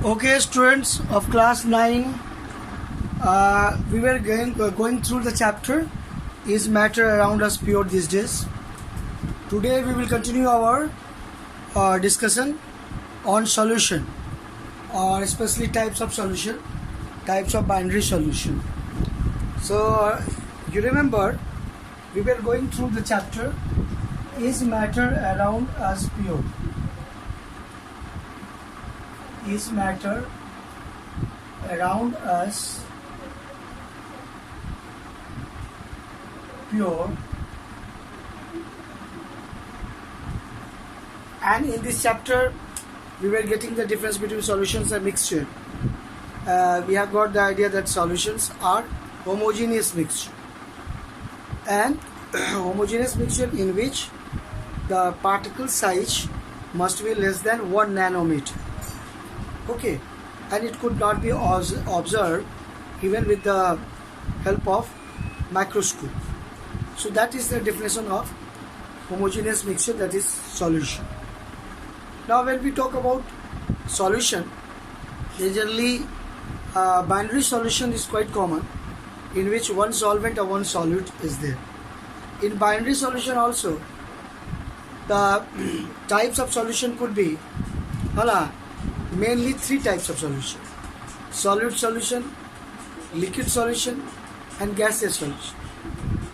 Okay, students of class 9, we were going through the chapter Is Matter Around Us Pure These Days. Today we will continue our discussion on solution, or especially types of solution, types of binary solution. So you remember we were going through the chapter Is Matter Around Us Pure? Is matter around us pure? And in this chapter we were getting the difference between solutions and mixture. We have got the idea that solutions are homogeneous mixture, and homogeneous mixture in which the particle size must be less than 1 nanometer. Okay, and it could not be observed even with the help of microscope. So that is the definition of homogeneous mixture, that is solution. Now when we talk about solution, generally binary solution is quite common, in which one solvent or one solute is there. In binary solution also, the types of solution could be mainly 3 types of solution: solute solution, liquid solution, and gaseous solution.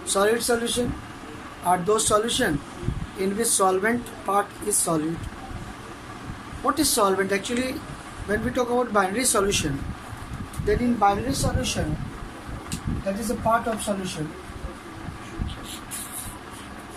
Solid solution are those solutions in which solvent part is solute. What is solvent? Actually, when we talk about binary solution, then in binary solution, that is a part of solution,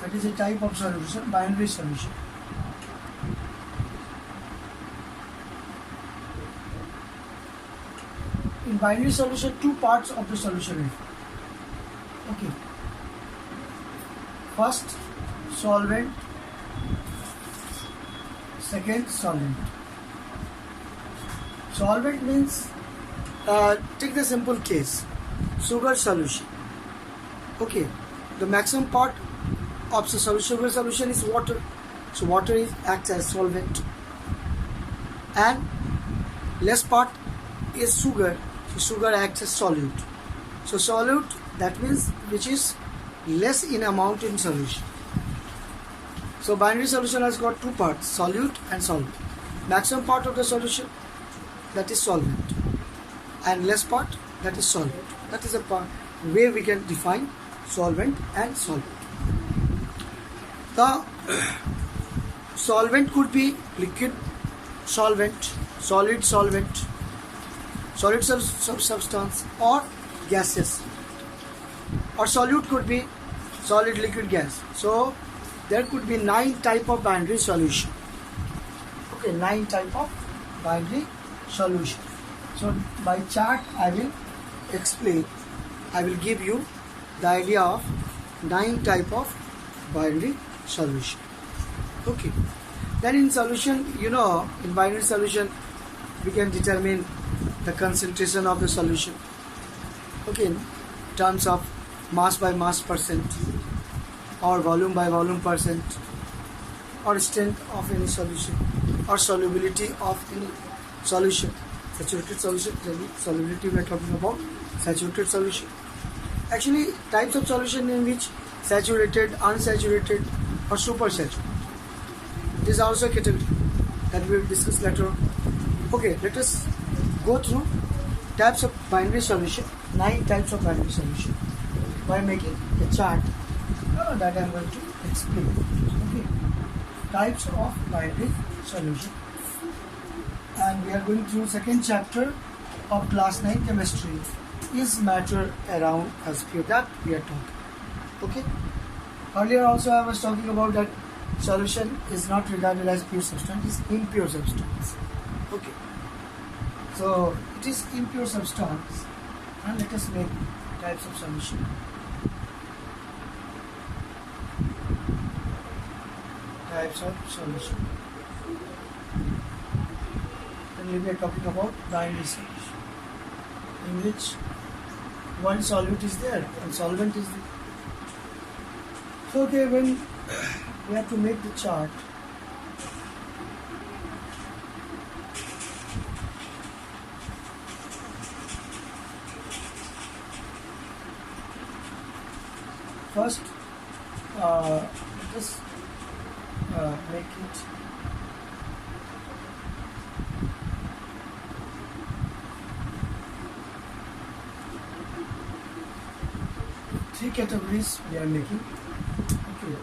that is a type of solution, binary solution. In binary solution, 2 parts of the solution are. Okay. First, solvent. Second, solvent. Solvent means, take the simple case, sugar solution. Okay. The maximum part of the sugar solution is water. So water acts as solvent. And less part is sugar. So sugar acts as solute. So solute, that means which is less in amount in solution. So binary solution has got 2 parts, solute and solvent. Maximum part of the solution, that is solvent, and less part, that is solvent. That is a part where we can define solvent and solvent. The solvent could be liquid solvent, solid solvent, solid substance, or gaseous, or solute could be solid, liquid, gas. So there could be 9 type of binary solution. Okay, 9 type of binary solution. So by chart I will explain, I will give you the idea of 9 type of binary solution. Okay, then in solution, in binary solution we can determine the concentration of the solution, okay, in terms of mass by mass percent, or volume by volume percent, or strength of any solution, or solubility of any solution. Saturated solution, solubility we are talking about saturated solution. Actually, types of solution in which saturated, unsaturated, or supersaturated. This is also a category that we will discuss later on. Okay, let us go through types of binary solution, 9 types of binary solution, by making a chart that I am going to explain. Okay, types of binary solution, and we are going through second chapter of class 9 chemistry. Is matter around us pure? That we are talking. Okay. Earlier also I was talking about that solution is not regarded as pure substance; it is impure substance. Okay. So it is impure substance, and let us make types of solution. Types of solution. Then we are talking about binary solution, in which one solute is there and solvent is there. So okay, when we have to make the chart, first let us make it three categories we are making. Okay.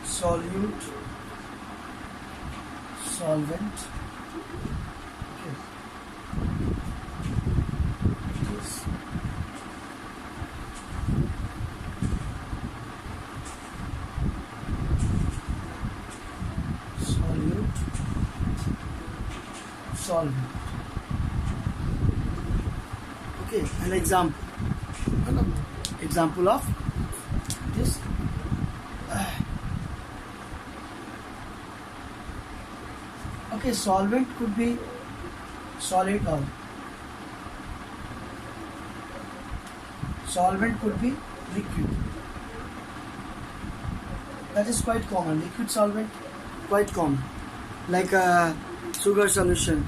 Solute, solvent. Okay. This. Solute, solvent. Okay, an example. Example of this. Okay, solvent could be solid oil. Solvent could be liquid. That is quite common. Liquid solvent, quite common. Like a sugar solution,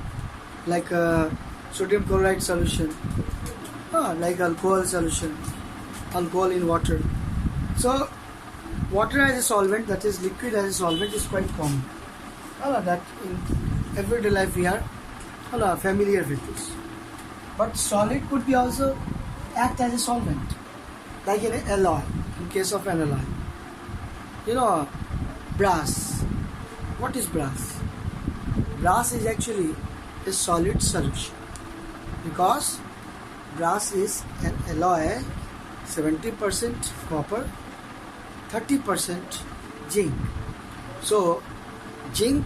like a sodium chloride solution, like alcohol solution, alcohol in water. So, water as a solvent, that is liquid as a solvent, is quite common. That in everyday life we are familiar with this. But solid could be also act as a solvent, like in an alloy. In case of an alloy, brass. What is brass? Brass is actually a solid solution because brass is an alloy, 70% copper, 30% zinc. So zinc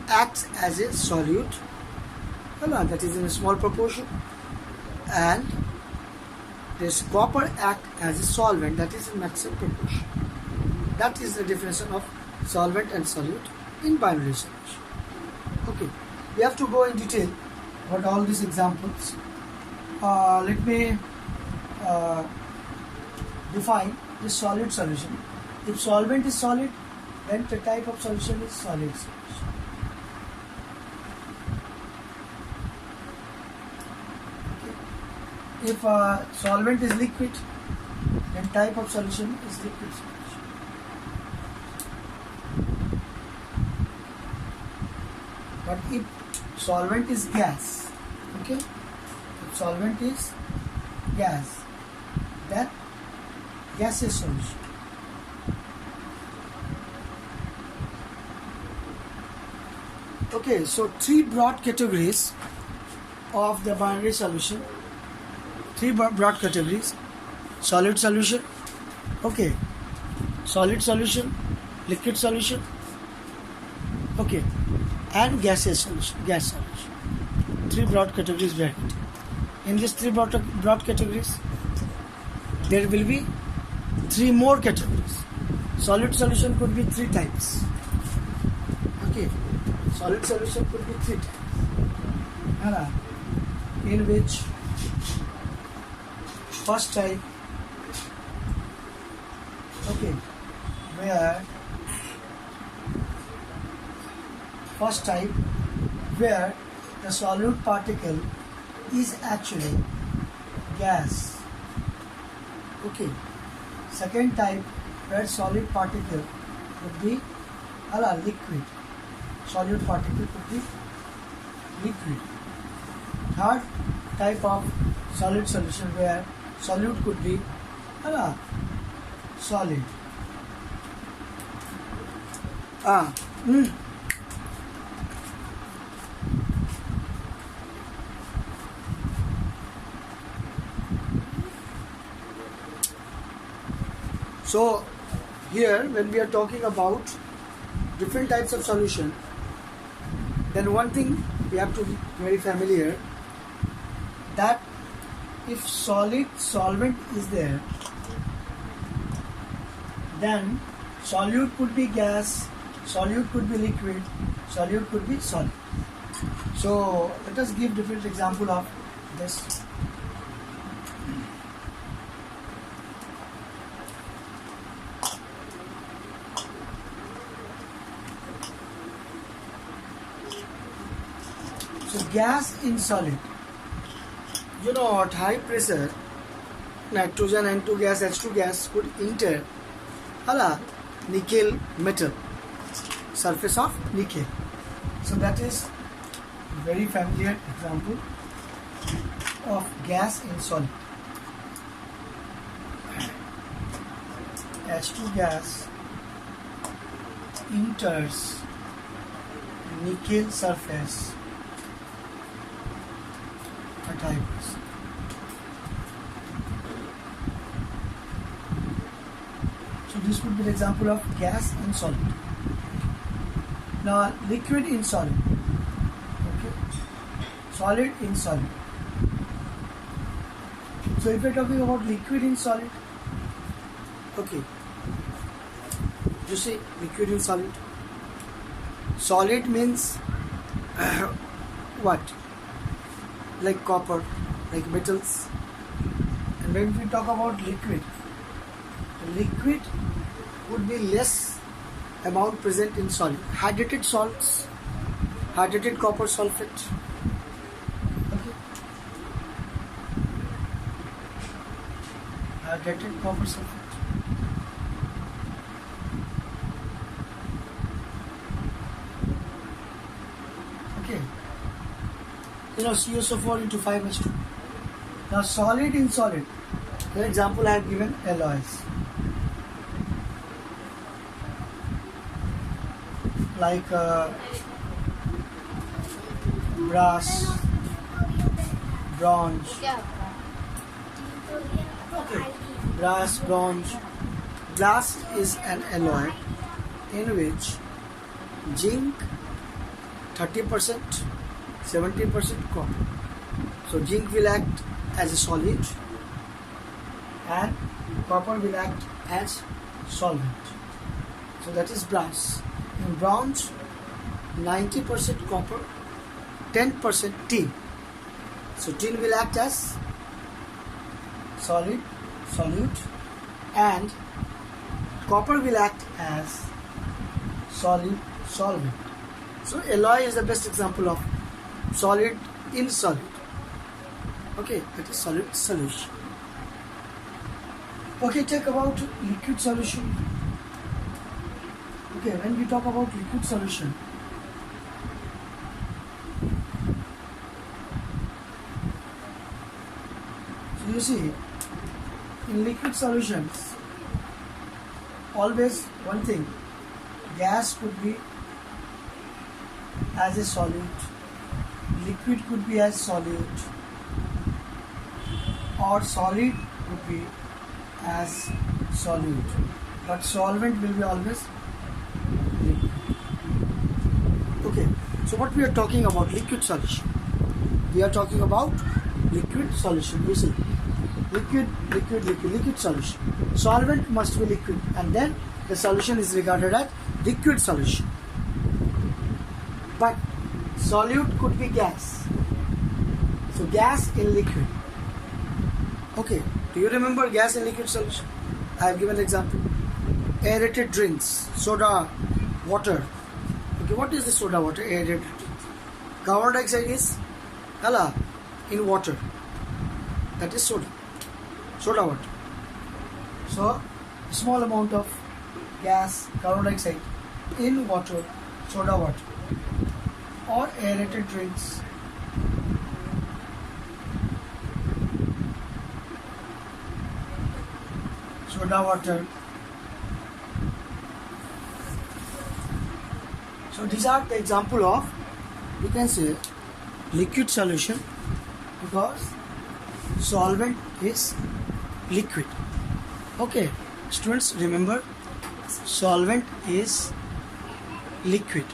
acts as a solute, that is in a small proportion, and this copper acts as a solvent, that is in maximum proportion. That is the definition of solvent and solute in binary solution. Okay, we have to go in detail about all these examples. Let me define the solid solution. If solvent is solid, then the type of solution is solid solution. Okay. If solvent is liquid, then type of solution is liquid solution. But if solvent is gas, okay, if solvent is gas, then gaseous solution. Okay, so three broad categories of the binary solution. Three broad categories: solid solution, okay, solid solution, liquid solution, okay, and gaseous solution, gas solution. Three broad categories we have. In these three broad categories, there will be three more categories. Solid solution could be three types. Okay, solid solution could be three types. In which first type, okay, where first type where the solute particle is actually gas. Okay. Second type where solid particle would be liquid. Solute particle could be liquid. Third type of solid solution where solute could be solid. So here when we are talking about different types of solution, then one thing we have to be very familiar, that if solid solvent is there, then solute could be gas, solute could be liquid, solute could be solid. So let us give different example of this. So gas in solid. You know, at high pressure, nitrogen N2 gas, H2 gas could enter a nickel metal, surface of nickel. So that is very familiar example of gas in solid. H2 gas enters nickel surface at high pressure. So this would be the example of gas in solid. Now liquid in solid. Okay. Solid in solid. So if we are talking about liquid in solid, okay. You see, liquid in solid. Solid means what? Like copper, like metals. And when we talk about liquid, liquid would be less amount present in solid. Hydrated salts, hydrated copper sulfate. Okay. Hydrated copper sulfate. Okay. You know, CSO4 into 5H2. Now solid in solid. For example, I have given alloys. Like brass, bronze. Okay. Brass, bronze. Glass is an alloy in which zinc 30%, 70% copper. So zinc will act as a solid and copper will act as solvent. So that is brass. In bronze, 90% copper, 10% tin. So tin will act as solid, solute, and copper will act as solid, solvent. So alloy is the best example of solid in solid. Okay, that is solid solution. Okay, talk about liquid solution. Okay, when we talk about liquid solution, so you see, in liquid solutions, always one thing, gas could be as a solid, liquid could be as solid, or solid could be as solute, but solvent will be always liquid. Okay, so what we are talking about, liquid solution. We are talking about liquid solution. You see, liquid solution. Solvent must be liquid, and then the solution is regarded as liquid solution. But solute could be gas. So gas in liquid. Okay, do you remember gas in liquid solution? I have given an example. Aerated drinks, soda, water. Okay, what is the soda water? Aerated. Carbon dioxide is in water. That is soda. Soda water. So small amount of gas, carbon dioxide in water, soda water, or aerated drinks. Soda water. So these are the example of, you can say, liquid solution, because solvent is liquid. Okay, students, remember, solvent is liquid.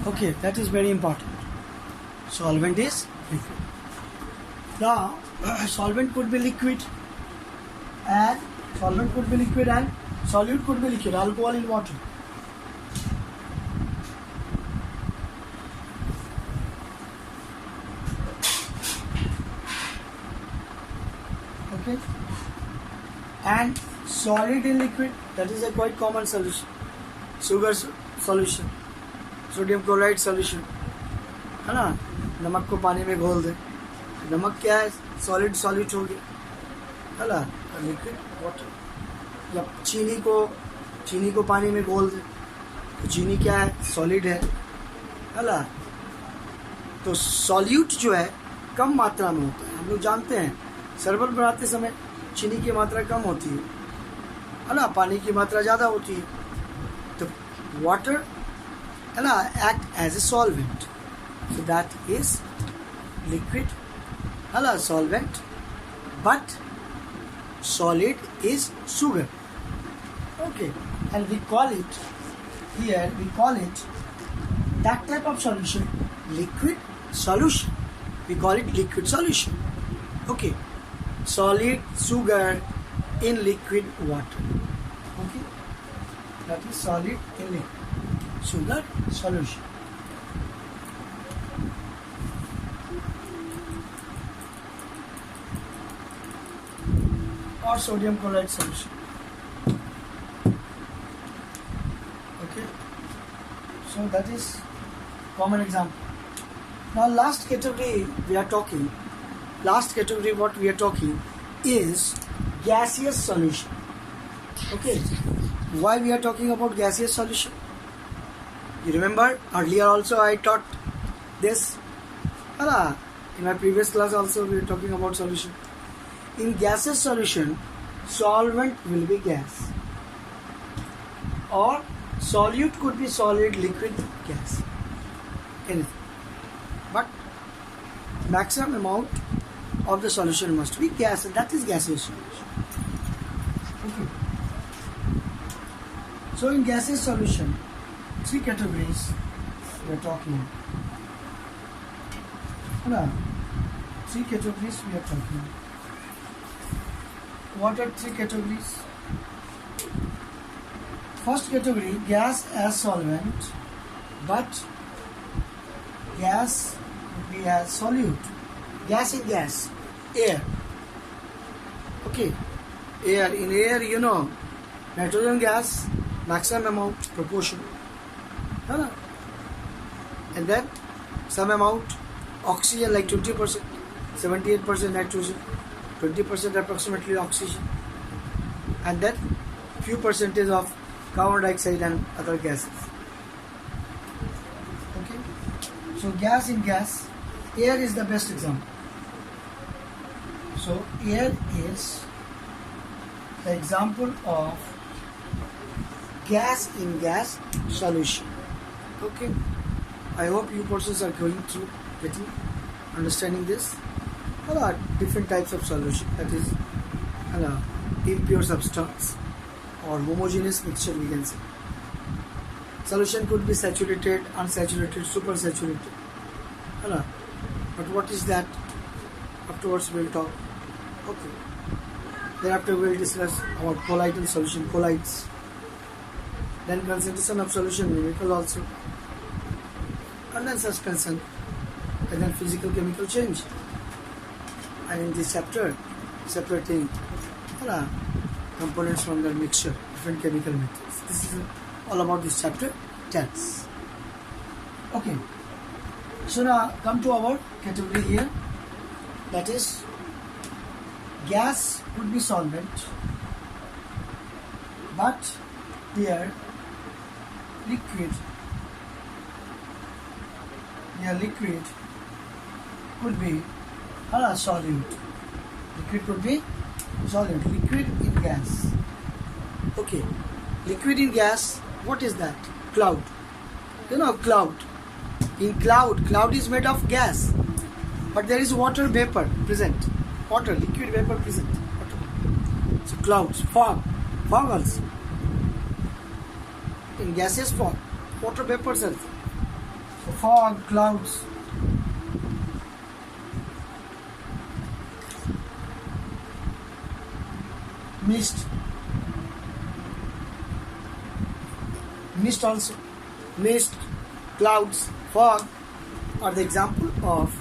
Okay, that is very important. Solvent is liquid. Now, solvent could be liquid, and solvent could be liquid, and solute could be liquid. Alcohol in water. Okay, and solid in liquid, that is a quite common solution. Sugar solution, sodium chloride solution, है ना, नमक को पानी में घोल दे, नमक क्या है, सॉलिड सॉलिड हो गया, है ना, लिक्विड वाटर। या चीनी को पानी में घोल दे तो चीनी क्या है, सॉलिड है ना। तो सॉल्यूट जो है कम मात्रा में होता है, हम लोग जानते हैं शरबत बनाते समय चीनी की मात्रा कम होती है ना, पानी की मात्रा ज़्यादा होती है। तो वाटर है ना act as a solvent, so that is liquid है ना, solvent, but solid is sugar. Okay, and we call it that type of solution liquid solution. We call it liquid solution. Okay, solid sugar in liquid water. Okay, that is solid in liquid sugar solution. Or sodium chloride solution. Okay, so that is common example. Now last category what we are talking is gaseous solution. Okay, why we are talking about gaseous solution? You remember earlier also I taught this, in my previous class also we were talking about solution. In gaseous solution, solvent will be gas, or solute could be solid, liquid, gas, anything. But maximum amount of the solution must be gas, and that is gaseous solution. Okay. So in gaseous solution, 3 categories we are talking. 3 categories we are talking. What are 3 categories? First category, gas as solvent, but gas would be as solute. Gas in gas, air. Okay, air. In air, you know, nitrogen gas, maximum amount, proportion. And then some amount oxygen, like 20%, 78% nitrogen, 20% approximately oxygen, and then few percentage of carbon dioxide and other gases. Okay, so gas in gas, air is the best example. So air is the example of gas in gas solution. Okay, I hope you persons are going through understanding this. There are different types of solution, that is impure substance or homogeneous mixture we can say. Solution could be saturated, unsaturated, supersaturated. But what is that? Afterwards we will talk. Okay. Thereafter we will discuss about colloidal solution, colloids. Then concentration of solution, numerical also. And then suspension. And then physical chemical change. And in this chapter, separating components from their mixture, different chemical methods. This is all about this chapter tells. Okay, so now come to our category here, that is gas could be solvent, but here liquid could be solute. Liquid could be solute. Liquid in gas. Okay. Liquid in gas, what is that? Cloud. You know cloud. In cloud is made of gas. But there is water vapor present. Water, liquid vapor present. Water. So clouds, fog also. In gaseous form, water vapors also. So fog, clouds. Mist also. Mist, clouds, fog are the example of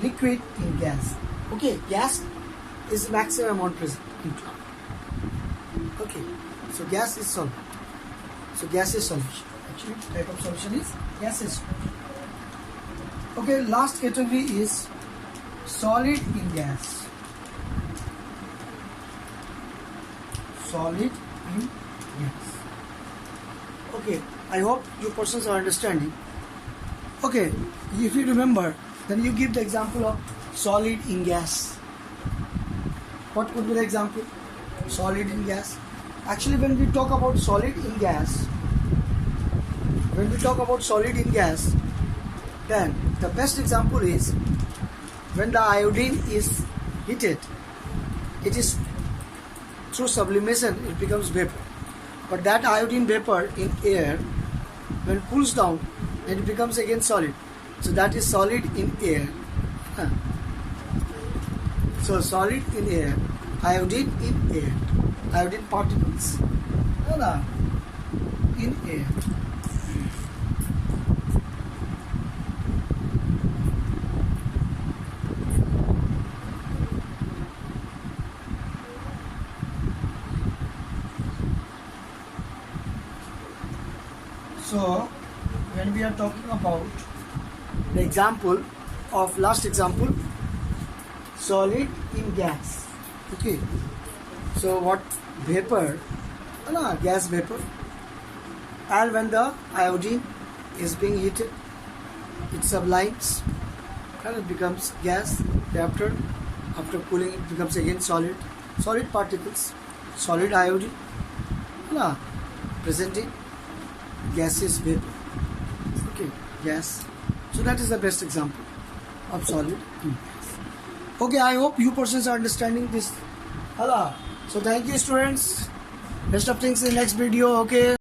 liquid in gas. Okay, gas is maximum amount present in cloud. Okay, so gas is solvent. So gas is solution. Actually, type of solution is gaseous. Okay, last category is solid in gas. Solid in gas. Okay, I hope you persons are understanding. Okay, if you remember, then you give the example of solid in gas. What could be the example? Solid in gas. Actually, when we talk about solid in gas, then the best example is when the iodine is heated, it is through sublimation, it becomes vapor. But that iodine vapor in air, when cools down, then it becomes again solid. So that is solid in air. So solid in air, iodine in air, iodine particles in air. So when we are talking about the example of last example, solid in gas. Okay. So what vapor? Gas vapor. And when the iodine is being heated, it sublimes and it becomes gas. After cooling, it becomes again solid. Solid particles, solid iodine, presenting gaseous vapor. Okay, gas. So that is the best example of solid in gas. Okay, I hope you persons are understanding this. So thank you, students. Best of things in the next video. Okay.